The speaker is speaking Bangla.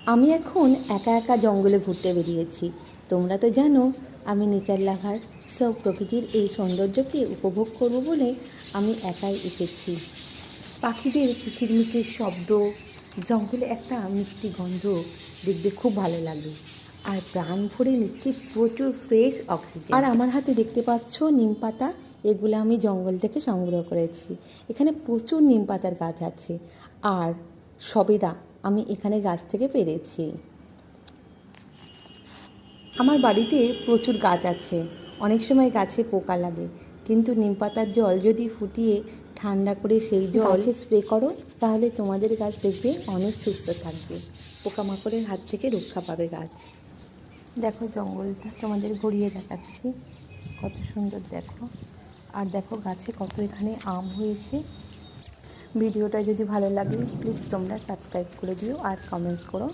আমি এখন একা একা জঙ্গলে ঘুরতে বেরিয়েছি। তোমরা তো জানো আমি নেচার লাভার, সব প্রকৃতির এই সৌন্দর্যকে উপভোগ করব বলে আমি একাই এসেছি। পাখিদের কিচিরমিচির শব্দ, জঙ্গলে একটা মিষ্টি গন্ধ দেখবে খুব ভালো লাগে। আর প্রাণ ভরে নিচ্ছি প্রচুর ফ্রেশ অক্সিজেন। আর আমার হাতে দেখতে পাচ্ছ নিম পাতা, এগুলো আমি জঙ্গল থেকে সংগ্রহ করেছি। এখানে প্রচুর নিম পাতার গাছ আছে আর সবেদা আমি এখানে গাছ থেকে পেরেছি। আমার বাড়িতে প্রচুর গাছ আছে, অনেক সময় গাছে পোকা লাগে, কিন্তু নিম পাতার জল যদি ফুটিয়ে ঠান্ডা করে সেই জল গাছে স্প্রে করো তাহলে তোমাদের গাছ দেখবে অনেক সুস্থ থাকবে, পোকামাকড়ের হাত থেকে রক্ষা পাবে গাছ। দেখো জঙ্গলটা তোমাদের ঘুরিয়ে দেখাচ্ছি, কত সুন্দর দেখো। আর দেখো গাছে কত এখানে আম হয়েছে। ভিডিওটা যদি ভালো লাগে প্লিজ তোমরা সাবস্ক্রাইব করে দিও আর কমেন্টস করো।